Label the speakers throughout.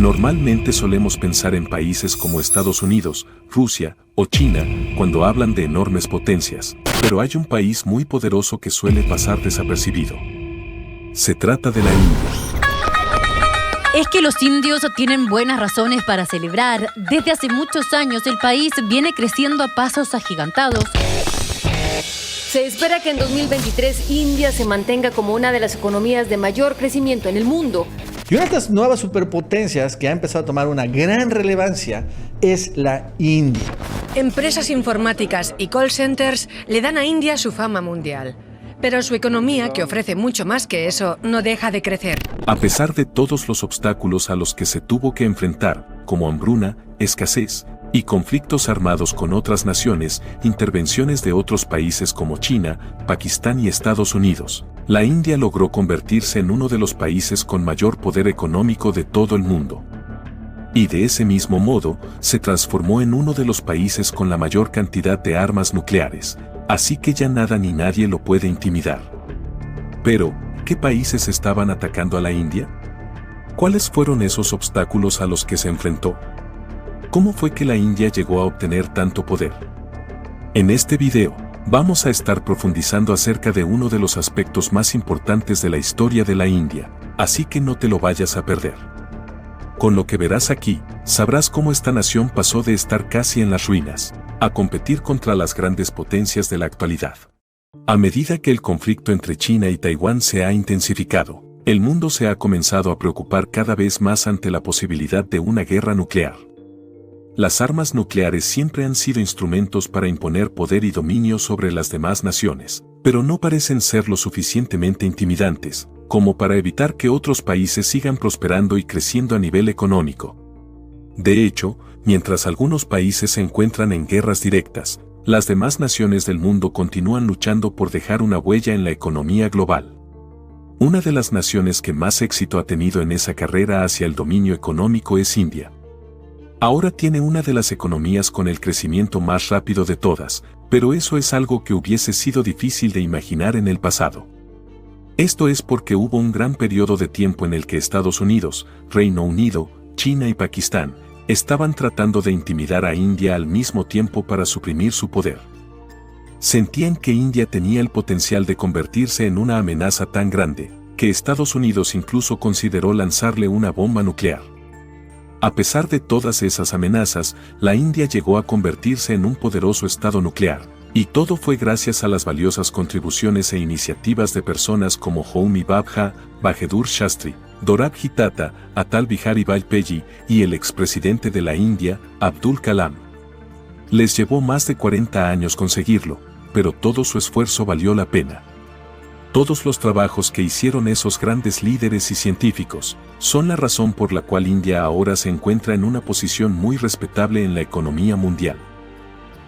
Speaker 1: Normalmente solemos pensar en países como Estados Unidos, Rusia o China cuando hablan de enormes potencias, pero hay un país muy poderoso que suele pasar desapercibido. Se trata de la India.
Speaker 2: Es que los indios tienen buenas razones para celebrar. Desde hace muchos años el país viene creciendo a pasos agigantados.
Speaker 3: Se espera que en 2023 India se mantenga como una de las economías de mayor crecimiento en el mundo.
Speaker 4: Y una de las nuevas superpotencias que ha empezado a tomar una gran relevancia es la India.
Speaker 5: Empresas informáticas y call centers le dan a India su fama mundial. Pero su economía, que ofrece mucho más que eso, no deja de crecer.
Speaker 1: A pesar de todos los obstáculos a los que se tuvo que enfrentar, como hambruna, escasez y conflictos armados con otras naciones, intervenciones de otros países como China, Pakistán y Estados Unidos, la India logró convertirse en uno de los países con mayor poder económico de todo el mundo. Y de ese mismo modo, se transformó en uno de los países con la mayor cantidad de armas nucleares, así que ya nada ni nadie lo puede intimidar. Pero, ¿qué países estaban atacando a la India? ¿Cuáles fueron esos obstáculos a los que se enfrentó? ¿Cómo fue que la India llegó a obtener tanto poder? En este video, vamos a estar profundizando acerca de uno de los aspectos más importantes de la historia de la India, así que no te lo vayas a perder. Con lo que verás aquí, sabrás cómo esta nación pasó de estar casi en las ruinas, a competir contra las grandes potencias de la actualidad. A medida que el conflicto entre China y Taiwán se ha intensificado, el mundo se ha comenzado a preocupar cada vez más ante la posibilidad de una guerra nuclear. Las armas nucleares siempre han sido instrumentos para imponer poder y dominio sobre las demás naciones, pero no parecen ser lo suficientemente intimidantes como para evitar que otros países sigan prosperando y creciendo a nivel económico. De hecho, mientras algunos países se encuentran en guerras directas, las demás naciones del mundo continúan luchando por dejar una huella en la economía global. Una de las naciones que más éxito ha tenido en esa carrera hacia el dominio económico es India. Ahora tiene una de las economías con el crecimiento más rápido de todas, pero eso es algo que hubiese sido difícil de imaginar en el pasado. Esto es porque hubo un gran periodo de tiempo en el que Estados Unidos, Reino Unido, China y Pakistán estaban tratando de intimidar a India al mismo tiempo para suprimir su poder. Sentían que India tenía el potencial de convertirse en una amenaza tan grande, que Estados Unidos incluso consideró lanzarle una bomba nuclear. A pesar de todas esas amenazas, la India llegó a convertirse en un poderoso estado nuclear, y todo fue gracias a las valiosas contribuciones e iniciativas de personas como Homi Bhabha, Bahadur Shastri, Dorabji Tata, Atal Bihari Vajpayee y el expresidente de la India, Abdul Kalam. Les llevó más de 40 años conseguirlo, pero todo su esfuerzo valió la pena. Todos los trabajos que hicieron esos grandes líderes y científicos son la razón por la cual India ahora se encuentra en una posición muy respetable en la economía mundial.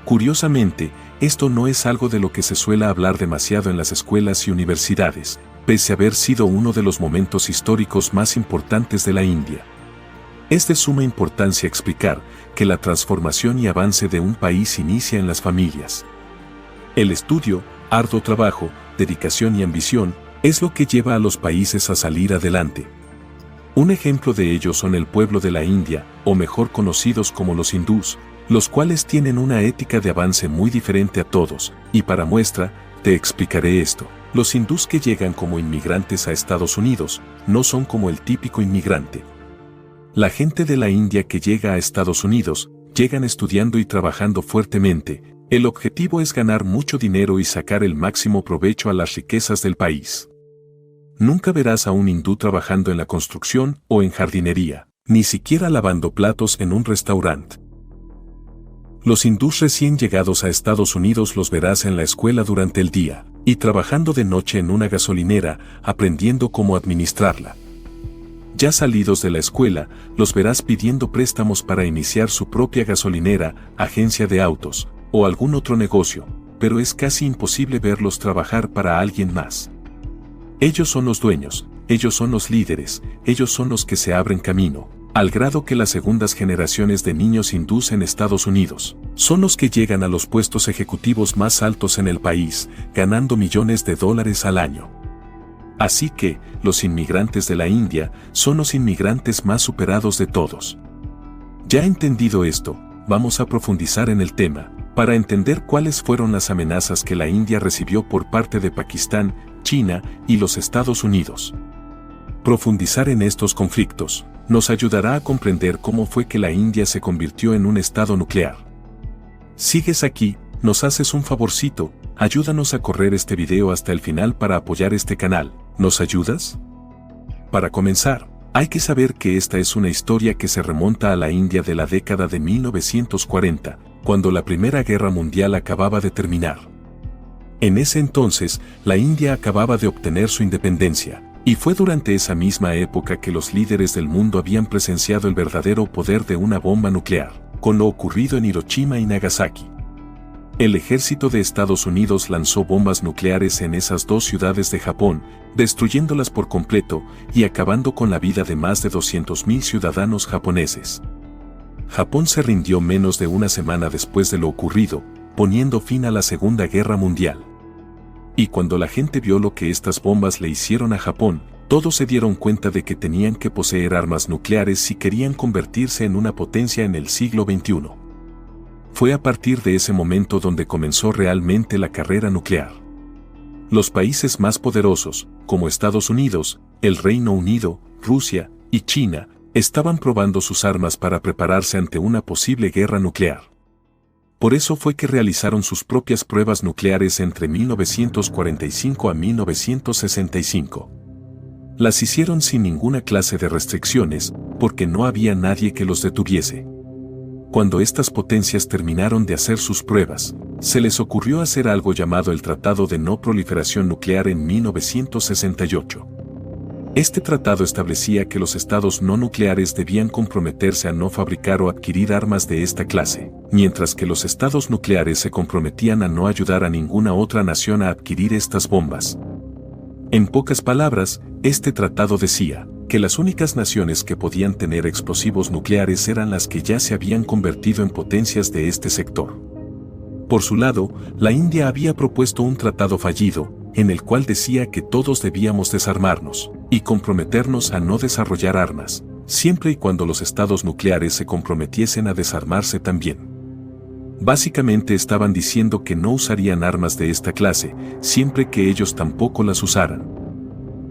Speaker 1: Curiosamente, esto no es algo de lo que se suele hablar demasiado en las escuelas y universidades, pese a haber sido uno de los momentos históricos más importantes de la India. Es de suma importancia explicar que la transformación y avance de un país inicia en las familias. El estudio, arduo trabajo, dedicación y ambición es lo que lleva a los países a salir adelante. Un ejemplo de ello son el pueblo de la India, o mejor conocidos como los hindús, los cuales tienen una ética de avance muy diferente a todos, y para muestra, te explicaré esto. Los hindús que llegan como inmigrantes a Estados Unidos no son como el típico inmigrante. La gente de la India que llega a Estados Unidos, llegan estudiando y trabajando fuertemente. El objetivo es ganar mucho dinero y sacar el máximo provecho a las riquezas del país. Nunca verás a un hindú trabajando en la construcción o en jardinería, ni siquiera lavando platos en un restaurante. Los hindús recién llegados a Estados Unidos los verás en la escuela durante el día, y trabajando de noche en una gasolinera, aprendiendo cómo administrarla. Ya salidos de la escuela, los verás pidiendo préstamos para iniciar su propia gasolinera, agencia de autos, o algún otro negocio, pero es casi imposible verlos trabajar para alguien más. Ellos son los dueños, ellos son los líderes, ellos son los que se abren camino, al grado que las segundas generaciones de niños hindús en Estados Unidos son los que llegan a los puestos ejecutivos más altos en el país, ganando millones de dólares al año. Así que, los inmigrantes de la India son los inmigrantes más superados de todos. Ya entendido esto, vamos a profundizar en el tema, para entender cuáles fueron las amenazas que la India recibió por parte de Pakistán, China y los Estados Unidos. Profundizar en estos conflictos nos ayudará a comprender cómo fue que la India se convirtió en un estado nuclear. ¿Sigues aquí? ¿Nos haces un favorcito? Ayúdanos a correr este video hasta el final para apoyar este canal. ¿Nos ayudas? Para comenzar, hay que saber que esta es una historia que se remonta a la India de la década de 1940, cuando la Primera Guerra Mundial acababa de terminar. En ese entonces, la India acababa de obtener su independencia, y fue durante esa misma época que los líderes del mundo habían presenciado el verdadero poder de una bomba nuclear, con lo ocurrido en Hiroshima y Nagasaki. El ejército de Estados Unidos lanzó bombas nucleares en esas dos ciudades de Japón, destruyéndolas por completo y acabando con la vida de más de 200.000 ciudadanos japoneses. Japón se rindió menos de una semana después de lo ocurrido, poniendo fin a la Segunda Guerra Mundial. Y cuando la gente vio lo que estas bombas le hicieron a Japón, todos se dieron cuenta de que tenían que poseer armas nucleares si querían convertirse en una potencia en el siglo XXI. Fue a partir de ese momento donde comenzó realmente la carrera nuclear. Los países más poderosos, como Estados Unidos, el Reino Unido, Rusia y China, estaban probando sus armas para prepararse ante una posible guerra nuclear. Por eso fue que realizaron sus propias pruebas nucleares entre 1945 a 1965. Las hicieron sin ninguna clase de restricciones, porque no había nadie que los detuviese. Cuando estas potencias terminaron de hacer sus pruebas, se les ocurrió hacer algo llamado el Tratado de No Proliferación Nuclear en 1968. Este tratado establecía que los estados no nucleares debían comprometerse a no fabricar o adquirir armas de esta clase, mientras que los estados nucleares se comprometían a no ayudar a ninguna otra nación a adquirir estas bombas. En pocas palabras, este tratado decía que las únicas naciones que podían tener explosivos nucleares eran las que ya se habían convertido en potencias de este sector. Por su lado, la India había propuesto un tratado fallido, en el cual decía que todos debíamos desarmarnos y comprometernos a no desarrollar armas, siempre y cuando los estados nucleares se comprometiesen a desarmarse también. Básicamente estaban diciendo que no usarían armas de esta clase, siempre que ellos tampoco las usaran.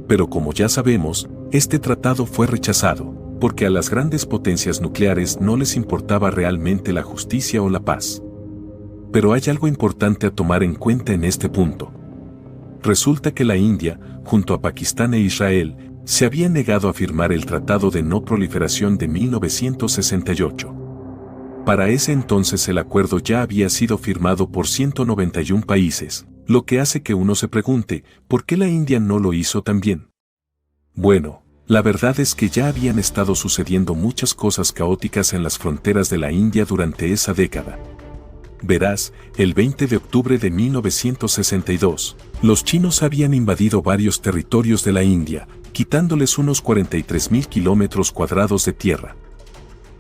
Speaker 1: Pero como ya sabemos, este tratado fue rechazado, porque a las grandes potencias nucleares no les importaba realmente la justicia o la paz. Pero hay algo importante a tomar en cuenta en este punto. Resulta que la India, junto a Pakistán e Israel, se habían negado a firmar el Tratado de No Proliferación de 1968. Para ese entonces el acuerdo ya había sido firmado por 191 países, lo que hace que uno se pregunte, ¿por qué la India no lo hizo también? Bueno, la verdad es que ya habían estado sucediendo muchas cosas caóticas en las fronteras de la India durante esa década. Verás, el 20 de octubre de 1962, los chinos habían invadido varios territorios de la India, quitándoles unos 43.000 kilómetros cuadrados de tierra.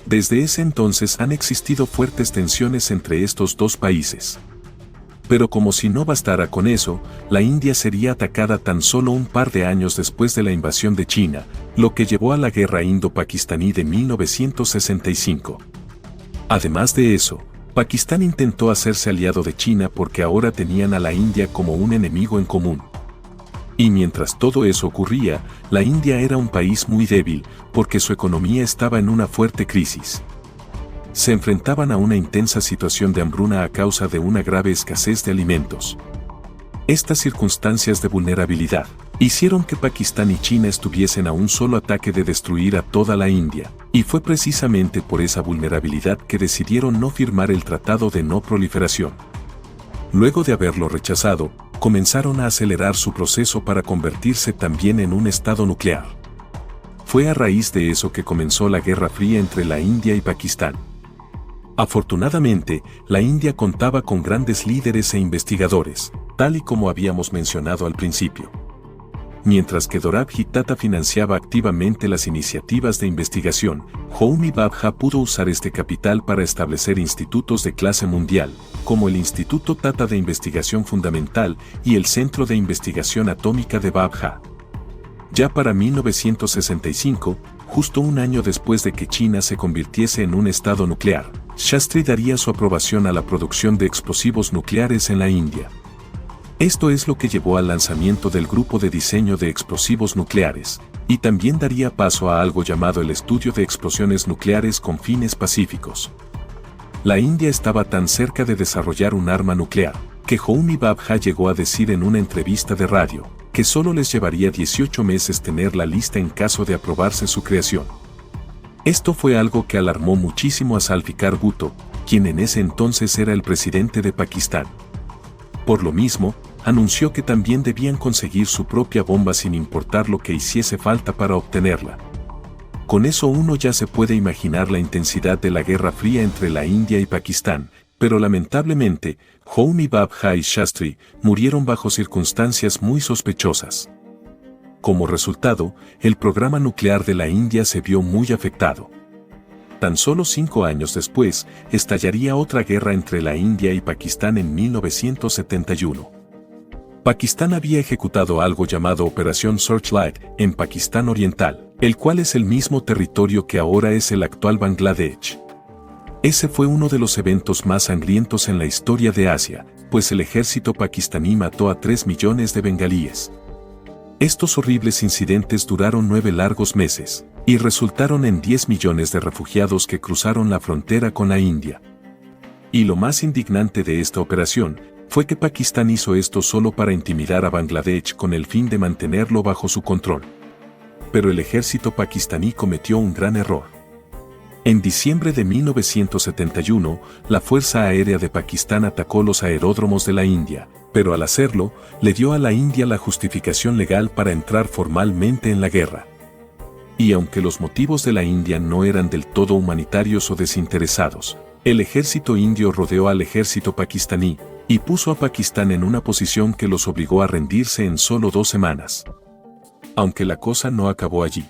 Speaker 1: Desde ese entonces han existido fuertes tensiones entre estos dos países. Pero como si no bastara con eso, la India sería atacada tan solo un par de años después de la invasión de China, lo que llevó a la guerra indo-pakistaní de 1965. Además de eso, Pakistán intentó hacerse aliado de China porque ahora tenían a la India como un enemigo en común. Y mientras todo eso ocurría, la India era un país muy débil porque su economía estaba en una fuerte crisis. Se enfrentaban a una intensa situación de hambruna a causa de una grave escasez de alimentos. Estas circunstancias de vulnerabilidad hicieron que Pakistán y China estuviesen a un solo ataque de destruir a toda la India, y fue precisamente por esa vulnerabilidad que decidieron no firmar el Tratado de No Proliferación. Luego de haberlo rechazado, comenzaron a acelerar su proceso para convertirse también en un estado nuclear. Fue a raíz de eso que comenzó la Guerra Fría entre la India y Pakistán. Afortunadamente, la India contaba con grandes líderes e investigadores, tal y como habíamos mencionado al principio. Mientras que Dorabji Tata financiaba activamente las iniciativas de investigación, Homi Bhabha pudo usar este capital para establecer institutos de clase mundial, como el Instituto Tata de Investigación Fundamental y el Centro de Investigación Atómica de Bhabha. Ya para 1965, justo un año después de que China se convirtiese en un estado nuclear, Shastri daría su aprobación a la producción de explosivos nucleares en la India. Esto es lo que llevó al lanzamiento del Grupo de Diseño de Explosivos Nucleares, y también daría paso a algo llamado el Estudio de Explosiones Nucleares con fines pacíficos. La India estaba tan cerca de desarrollar un arma nuclear, que Homi Bhabha llegó a decir en una entrevista de radio, que solo les llevaría 18 meses tenerla lista en caso de aprobarse su creación. Esto fue algo que alarmó muchísimo a Zulfikar Bhutto, quien en ese entonces era el presidente de Pakistán. Por lo mismo, anunció que también debían conseguir su propia bomba sin importar lo que hiciese falta para obtenerla. Con eso uno ya se puede imaginar la intensidad de la Guerra Fría entre la India y Pakistán, pero lamentablemente, Homi Bhabha y Shastri murieron bajo circunstancias muy sospechosas. Como resultado, el programa nuclear de la India se vio muy afectado. Tan solo 5 años después, estallaría otra guerra entre la India y Pakistán en 1971. Pakistán había ejecutado algo llamado Operación Searchlight en Pakistán Oriental, el cual es el mismo territorio que ahora es el actual Bangladesh. Ese fue uno de los eventos más sangrientos en la historia de Asia, pues el ejército pakistaní mató a 3 millones de bengalíes. Estos horribles incidentes duraron 9 largos meses, y resultaron en 10 millones de refugiados que cruzaron la frontera con la India. Y lo más indignante de esta operación, fue que Pakistán hizo esto solo para intimidar a Bangladesh con el fin de mantenerlo bajo su control. Pero el ejército pakistaní cometió un gran error. En diciembre de 1971, la Fuerza Aérea de Pakistán atacó los aeródromos de la India, pero al hacerlo, le dio a la India la justificación legal para entrar formalmente en la guerra. Y aunque los motivos de la India no eran del todo humanitarios o desinteresados, el ejército indio rodeó al ejército pakistaní y puso a Pakistán en una posición que los obligó a rendirse en solo 2 semanas. Aunque la cosa no acabó allí.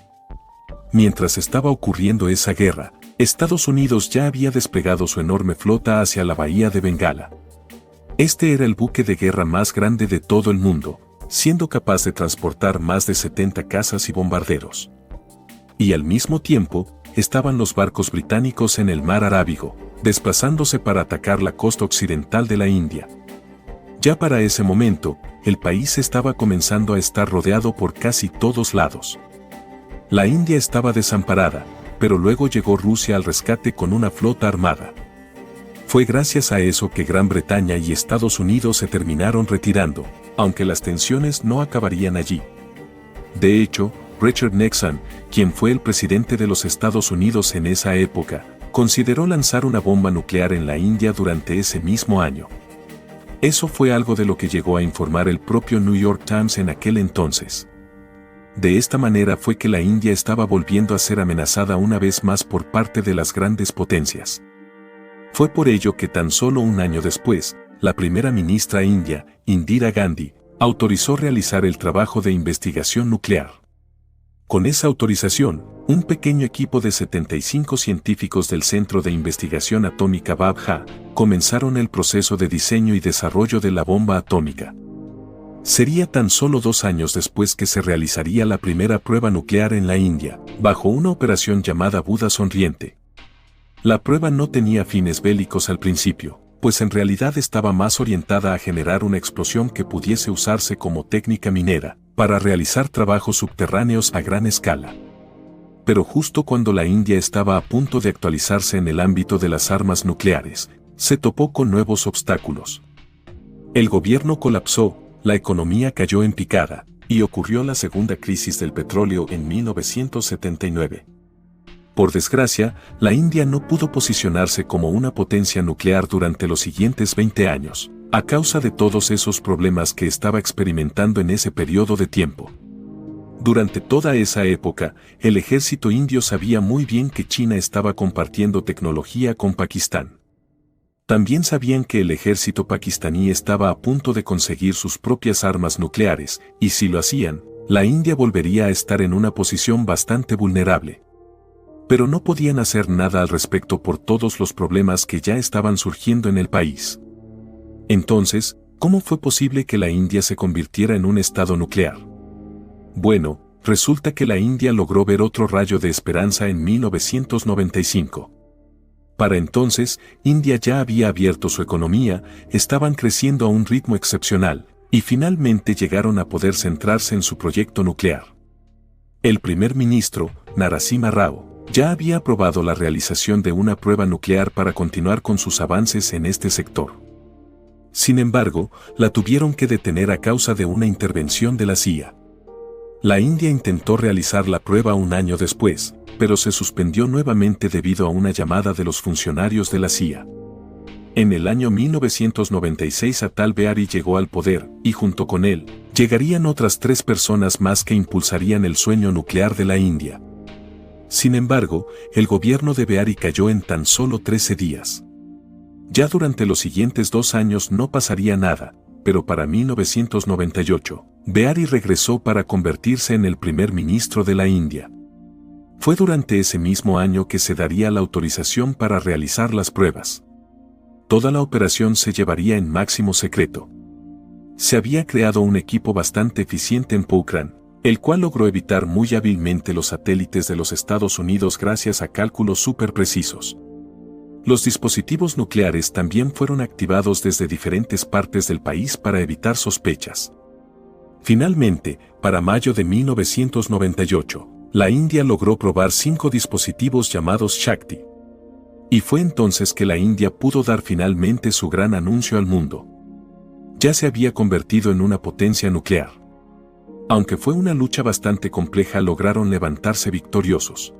Speaker 1: Mientras estaba ocurriendo esa guerra, Estados Unidos ya había desplegado su enorme flota hacia la bahía de Bengala. Este era el buque de guerra más grande de todo el mundo, siendo capaz de transportar más de 70 cazas y bombarderos. Y al mismo tiempo, estaban los barcos británicos en el mar Arábigo, desplazándose para atacar la costa occidental de la India. Ya para ese momento, el país estaba comenzando a estar rodeado por casi todos lados. La India estaba desamparada, pero luego llegó Rusia al rescate con una flota armada. Fue gracias a eso que Gran Bretaña y Estados Unidos se terminaron retirando, aunque las tensiones no acabarían allí. De hecho, Richard Nixon, quien fue el presidente de los Estados Unidos en esa época, consideró lanzar una bomba nuclear en la India durante ese mismo año. Eso fue algo de lo que llegó a informar el propio New York Times en aquel entonces. De esta manera fue que la India estaba volviendo a ser amenazada una vez más por parte de las grandes potencias. Fue por ello que tan solo un año después, la primera ministra india, Indira Gandhi, autorizó realizar el trabajo de investigación nuclear. Con esa autorización, un pequeño equipo de 75 científicos del Centro de Investigación Atómica Bhabha comenzaron el proceso de diseño y desarrollo de la bomba atómica. Sería tan solo 2 años después que se realizaría la primera prueba nuclear en la India, bajo una operación llamada Buda Sonriente. La prueba no tenía fines bélicos al principio, pues en realidad estaba más orientada a generar una explosión que pudiese usarse como técnica minera, para realizar trabajos subterráneos a gran escala. Pero justo cuando la India estaba a punto de actualizarse en el ámbito de las armas nucleares, se topó con nuevos obstáculos. El gobierno colapsó, la economía cayó en picada, y ocurrió la segunda crisis del petróleo en 1979. Por desgracia, la India no pudo posicionarse como una potencia nuclear durante los siguientes 20 años, a causa de todos esos problemas que estaba experimentando en ese periodo de tiempo. Durante toda esa época, el ejército indio sabía muy bien que China estaba compartiendo tecnología con Pakistán. También sabían que el ejército pakistaní estaba a punto de conseguir sus propias armas nucleares, y si lo hacían, la India volvería a estar en una posición bastante vulnerable. Pero no podían hacer nada al respecto por todos los problemas que ya estaban surgiendo en el país. Entonces, ¿cómo fue posible que la India se convirtiera en un estado nuclear? Bueno, resulta que la India logró ver otro rayo de esperanza en 1995. Para entonces, India ya había abierto su economía, estaban creciendo a un ritmo excepcional, y finalmente llegaron a poder centrarse en su proyecto nuclear. El primer ministro, Narasimha Rao, ya había aprobado la realización de una prueba nuclear para continuar con sus avances en este sector. Sin embargo, la tuvieron que detener a causa de una intervención de la CIA. La India intentó realizar la prueba un año después, pero se suspendió nuevamente debido a una llamada de los funcionarios de la CIA. En el año 1996 Atal Bihari llegó al poder, y junto con él, llegarían otras 3 personas más que impulsarían el sueño nuclear de la India. Sin embargo, el gobierno de Bihari cayó en tan solo 13 días. Ya durante los siguientes 2 años no pasaría nada, pero para 1998, Bihari regresó para convertirse en el primer ministro de la India. Fue durante ese mismo año que se daría la autorización para realizar las pruebas. Toda la operación se llevaría en máximo secreto. Se había creado un equipo bastante eficiente en Pokhran, el cual logró evitar muy hábilmente los satélites de los Estados Unidos gracias a cálculos súper precisos. Los dispositivos nucleares también fueron activados desde diferentes partes del país para evitar sospechas. Finalmente, para mayo de 1998, la India logró probar 5 dispositivos llamados Shakti. Y fue entonces que la India pudo dar finalmente su gran anuncio al mundo. Ya se había convertido en una potencia nuclear. Aunque fue una lucha bastante compleja, lograron levantarse victoriosos.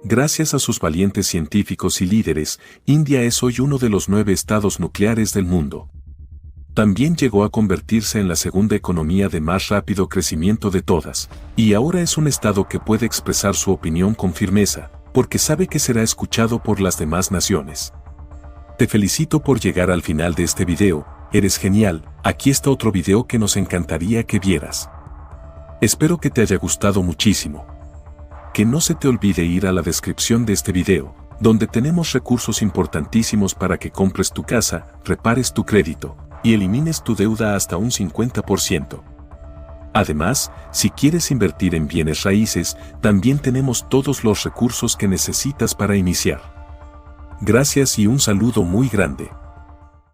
Speaker 1: Gracias a sus valientes científicos y líderes, India es hoy uno de los 9 estados nucleares del mundo. También llegó a convertirse en la segunda economía de más rápido crecimiento de todas, y ahora es un estado que puede expresar su opinión con firmeza, porque sabe que será escuchado por las demás naciones. Te felicito por llegar al final de este video, eres genial, aquí está otro video que nos encantaría que vieras. Espero que te haya gustado muchísimo. Que no se te olvide ir a la descripción de este video, donde tenemos recursos importantísimos para que compres tu casa, repares tu crédito, y elimines tu deuda hasta un 50%. Además, si quieres invertir en bienes raíces, también tenemos todos los recursos que necesitas para iniciar. Gracias y un saludo muy grande.